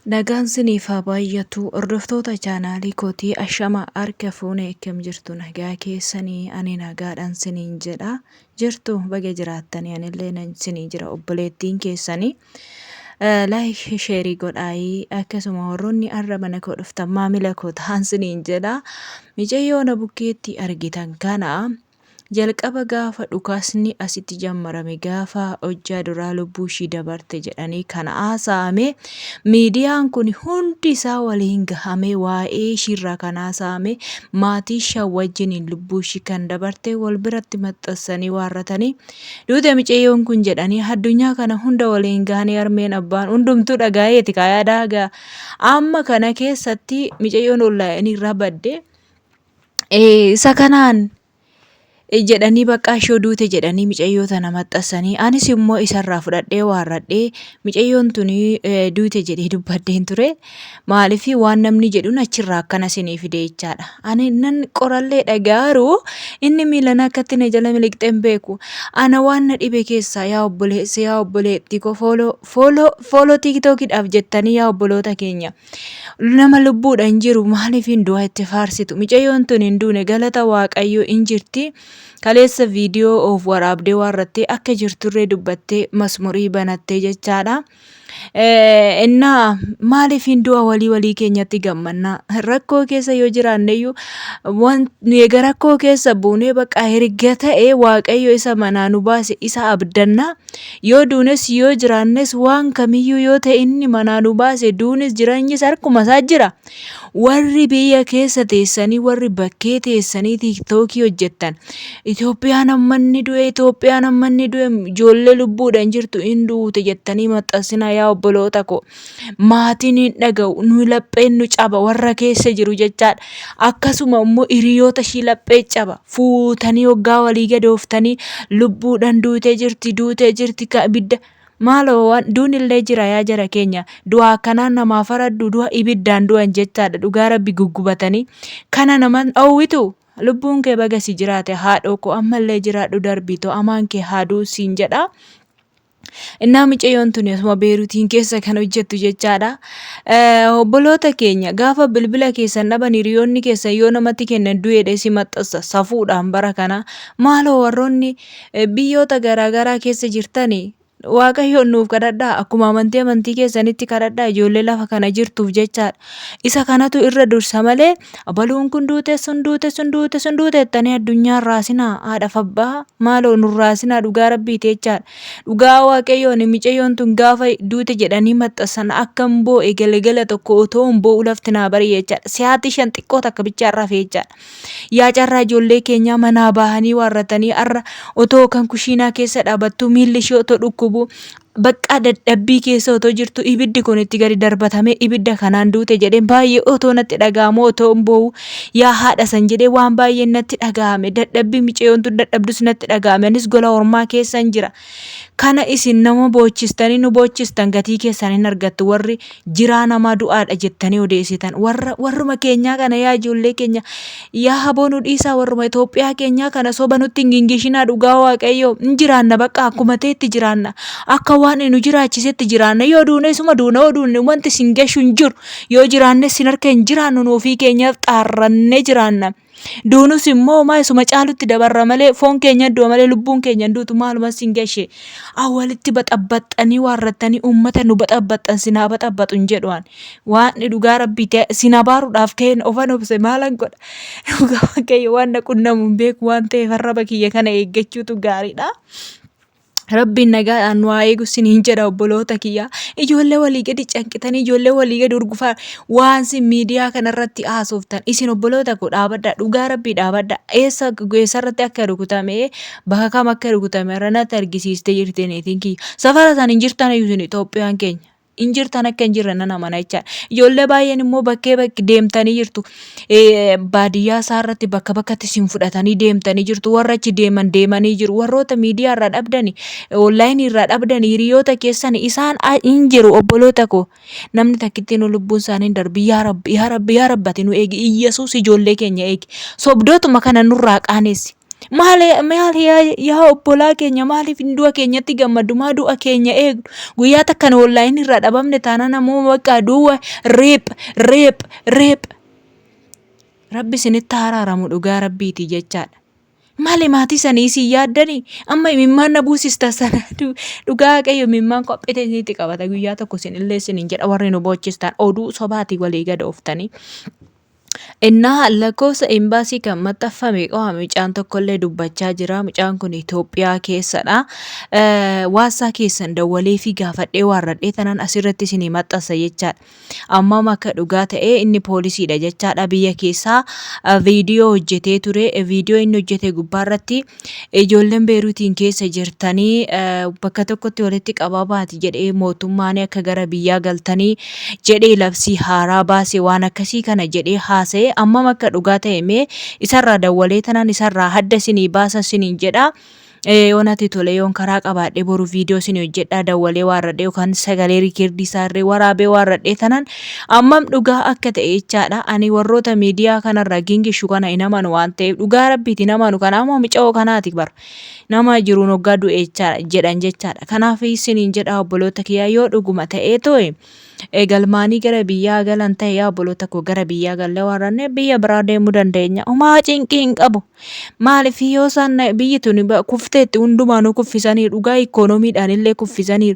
Nagaan siniif haa baay'atu hordoftoota chaanaalii kootii ashama harka fuunee akkam jirtu nagaa keessanii ani nagaadhaan siniin jedha jirtu baga jiraattanii anillee siniin jira obboleettiin keessanii laayik sheerii godhaayii akkasuma warroonni arra mana koo dhuftan maamila koo ta'an siniin jedha micayyoo na bukkeetti argitan kana jalqaba gaafa dhukaasni asitti jammarame gaafa hojjaa duraa lubbuu ishii dabarte jedhanii kana haasa'ame miidiyaan kun hundi isaa waliin gahame waa'ee ishiirraa kan haasa'ame maatii ishee wajjiniin lubbuu ishii kan dabarte wal biratti maxxansanii waarratanii duute micayyoon kun jedhanii addunyaa kana hunda waliin gahanii harmeen abbaan hundumtuu dhagaa'eeti kaayaadhaa amma kana keessatti micayyoon ollaa'anii irraa badde isa kanaan jedhanii bakka ishoo duute jedhanii micayyoo tana maxxansanii anis immoo isarraa fudhadhee waarradhee micayyoon tuni duute jedhee dubbadheen ture maaliif waan namni jedhuun achirraa akkana sinii fide jechaadha ani nan qorallee dhagaaru inni miilan akkatti na jala miliqxeen beeku ana waan na dhibe keessaa yaa obboleessa yaa obboleetti ko fooloo tiiktookidhaaf jettanii yaa obboloota keenya nama lubbuudhaan jiru maaliif hin du'a itti faarsitu micayyoon tun hin duune galata waaqayyoo hin jirti kaleessa viidiyoo of waraabdee waarrattee akka jirturree dubbattee masmurii banattee jechaadha. Innaa maaliif hin du'a walii keenyatti gammannaa rakkoo keessa yoo jiraanneyyuu eega rakkoo keessa buunee bakka herga ta'e waaqayyo isa manaa nu baase isa abdannaa yoo duunes yoo jiraannes waan kamiyyuu yoo ta'e inni manaa nu baase duunis jireenyis harkuma isaa jira. Warri biyya keessa teessanii warri bakkee teessanii tiiktookii hojjettan Itoophiyaan ammanni du'e ijoollee lubbuudhaan jirtu hin duute jettanii maxxansinaa yaa obboloota ko maatiin hin dhaga'u nu lapheen nu caba warra keessa jiru jechaadha akkasuma immoo hiriyoota ishii laphee caba fuutanii waggaa walii gadooftanii lubbuudhaan duutee jirti ka ibidda maaloo waan duunillee jira yaa jara keenya du'a akkanaan namaaf faraddu du'a ibiddaan du'an jechaadha dhugaa rabbi guggubatanii kana naman dhowwitu lubbuun kee baga si jiraate haadhoo ko ammallee jiraadhu darbitoo amaan kee haaduu siin jedha. Innaa micayyoon tuni asuma beeruutiin keessa kan hojjettu jechaadha. Obboloota keenya gaafa bilbila keessan dhaban hiriyoonni keessan yoo namatti kennan du'eedha si maxxansa safuudhaan bara kana maaloo warroonni biyyoota garaagaraa keessa jirtanii waaqayyoon nuuf kadhadhaa akkuma amantii keessanitti kadhadhaa ijoollee lafa kana jirtuuf jechaadha. Isa kanatu irra dursa malee abaluun kun duute jettanii addunyaa raasinaa haadhaaf abbaa maaloo nu raasinaa dhugaa rabbiiti jechaadha. Dhugaa waaqayyoon micayyoon tun gaafa duute jedhanii maxxansan akka boo'e galgala tokko otoo boo'u lafti naa bari jechaadha. Si'aati shan xiqqoo takka bichaarraa fe'e jechaadha. Yaa carraa ijoollee keenyaa manaa bahanii waarratanii arra otoo kan kushiinaa keessa dhaabattu miilli ishee otoo dhukkubu bakka dadhabbii keessa otoo jirtu ibiddi kun itti gadi darbatame ibidda kanaan duute jedheen baay'ee otoo natti dhaga'amu otoo boo'u yaa haadha san jedhee waan baay'ee natti dhaga'ame dadhabbii micayyoon tun dadhabdus natti dhaga'ame anis gola ormaa keessan jira kana isin nama boochistan gatii keessan hin argattu warri jiraa namaa du'aadha jettanii odeessitan warruma keenyaa kana yaa ijoollee keenya yaa haboo nu dhiisaa warruma Itoophiyaa keenyaa kana soba nutti hin gingishinaa dhugaa waaqayyoo hin jiraanna bakka akkuma ta'etti jiraanna akka waan nu jiraachisetti jiraanna yoo duune suma duune wanti sin gashu hin jiru yoo jiraanne sin harka hin jiraannu nuufii keenyaaf xaarrannee jiraanna. Duunus immoo maayisuma caalutti dabarra malee foon keenya du'a malee lubbuun keenya duutu maaluma sin gashe awwalitti baxabbaxanii waarrattanii uummata nu baxabbaxan sinaa baxabbaxu hin jedhuan waan dhugaa rabbii sinaa baaruudhaaf ka'een ofan obse maalan godha dhugaa waaqayyo waan quunnamu hin beeku waan ta'eef harraba kiyya kana eeggachuutu gaariidha. Rabbiin nagaadhaan nu haa eegu siniin jedha obboloota kiyyaa ijoollee walii gadi canqitanii ijoollee walii gadi urgufaa waan sin miidiyaa kanarratti haasoftan isin obboloota koo dhaabadhaa dhugaa rabbii dhaabadhaa eessarratti akka rukutame bakka kam akka rukutame irratti argisiistee jirtaniitiin kiyya safara isaan hin jirtan iyyuu Itoophiyaan keenya. Injirtan akka hin jirre nan amana jechaadha. Ijoollee baay'een immoo bakkee deemtanii jirtu. Baadiyyaa isaarratti bakkatti isin fudhatanii deemtanii jirtu. Warra achi deemanii jiru. Warroota miidiyaa irraa dhabdani, onlaayinii irraa dhabdani, hiriyoota keessan isaan hin jiru obboloota koo. Namni takkitti nu lubbuun isaanii darbi yaa rabbi ati nu eegi. Iyyesuus ijoollee keenya eegi. Sobdootuma kana nurraa qaanessi. Maali yaa obbolaa keenya maaliif du'a keenyatti gammadu maa du'a keenya eegdu guyyaa takkan online irra dhabamne taana namuu bakka du'a reep rabbi isinitti araaramu dhugaa rabbiiti jechaadha. Maali maatii sanii si yaaddanii amma imimmaan na buusista sana dhugaa qayyo imimmaan qophite isinitti qabata guyyaa tokko isin illee isiniin jedha warri nu boochistan oduu sobaati walii gad ooftanii. Innaa lakkoofsa imbaasii kan maxxanfame qofa mucaan tokkollee dubbachaa jira. Mucaan kun Itoophiyaa keessadha. Waasaa keessan dawwalee fi gaafadhee waarradhee tanan asirratti isinii maxxansa jechaadha. Amma akka dhugaa ta'ee inni poolisiidha jechaadha. Biyya keessaa viidiyoo hojjetee ture. Viidiyoo inni hojjete gubbaarratti ijoolleen Beeruutiin keessa jirtanii bakka tokkotti walitti qabaa baati jedhee mootummaan akka gara biyyaa galtanii jedhee labsii haaraa baase waan akkasii kana jedhee haasa'e amma akka dhugaa ta'e mee isarraa dawwalee tanan isarraa hadda isinii baasa isiniin jedha. Yoonati tole yoon karaa qabaadhee boru viidiyoo isinii hojjedhaa dawwalee waarradhee yookaan sagalee riikirdi isaarree waraabee waarradhee tanan ammam dhugaa akka ta'e jechaadha. Ani warroota miidiyaa kanarra gingishu kana hin amanu waan ta'eef dhugaa rabbiitiin amanu kana ammoo mica'oo kanaati bara nama jiruun hoggaa du'e jedhan jechaadha. Kanaaf isiniin jedha obboloota kiyyaa yoo dhuguma ta'ee too'e. Galmaanii gara biyyaa galan ta'e yaa obboloota koo gara biyyaa galee warranne biyya biraa deemuu dandeenya. Homaa cinqii hin qabu. Maaliif yoo isaan biyyi tun kufteetti hundumaanuu kuffisanii dhugaa ikoonomiidhaan illee kuffisanii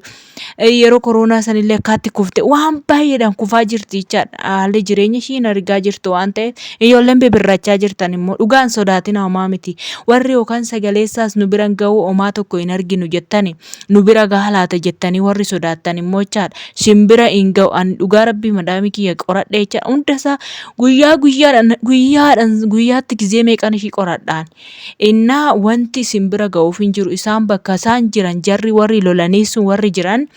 yeroo koronaa sanillee akkaatti kufte waan baay'eedhaan kufaa jirti jechaadha. Haalli jireenya ishiin argaa jirtu waan ta'eef ijoolleen bibirrachaa jirtan immoo dhugaan sodaatina homaa miti. Warri yookaan sagaleessaas nu biran ga'uu homaa tokko hin arginu jettani nu bira gahaa laata jettanii warri sodaattan immoo jechaadha. Simbira hin ga'u an dhugaa rabbii madaamii kiyya qoradhee jechaadha. Hundasaa guyyaatti gizee meeqan ishii qoradhaan. Innaa wanti simbira ga'uuf hin jiru isaan bakka isaan jiran jarri warri lolanii sun warri jiran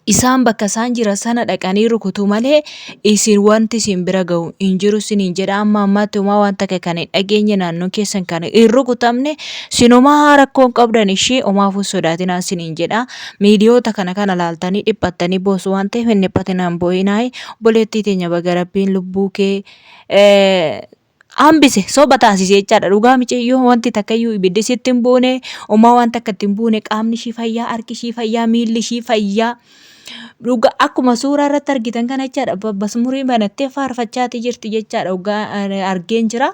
isaan bakka isaan jiran sana dhaqanii rukutu malee isin wanti simbira ga'u hin jiru siniin jedha. Amma ammaatti homaa wanta kan hin dhageenye naannoo keessan kan hin rukutamne sinumaa rakkoon qabdan ishee homaafuu sodaatinaa siniin jedha. Miidiyoota kana laaltanii dhiphattanii boosu waan ta'eef hin dhiphatinaan boo'inaa obboleettii teenya Baga rabbiin lubbuu kee hambise soba taasise jechaadha. Dhugaa micayyoo wanti takkayyuu ibiddi sitti hin buune homaa waan takka itti hin buune qaamni ishii fayyaa harki ishii fayyaa miilli ishii fayyaa. Dhugaa akkuma suuraa irratti argitan kana jechaadha. Basmurii banattee faarfachaati jirti jechaadha. Dhugaa argeen jira.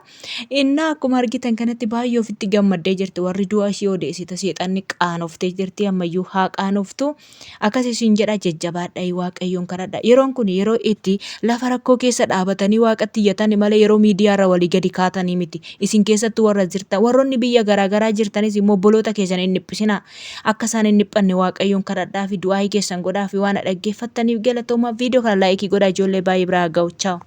Innaa akkuma argitan kanatti baay'ee ofitti gammaddee jirti. Warri du'a ishii odeessita seexanni qaanoftee jirti ammayyuu haa qaanoftu. Akkas isin jedha jajjabaadha waaqayyoon kadhadha. Yeroon kun yeroo itti lafa rakkoo keessa dhaabatanii waaqatti iyyatan malee yeroo miidiyaarra walii gadi kaatanii miti. Isin keessatti warra jirtan warroonni biyya garaagaraa jirtanis immoo obboloota keessan hin dhiphisina. Akka isaan hin dhiphanne waaqayyoon kadhadhaa fi du'aa keessan godhaa fi waan dhaggeeffattaniif galatooma. Viidiyoo kana laayikii godhaa ijoollee baay'ee biraa ga'u. Ciao.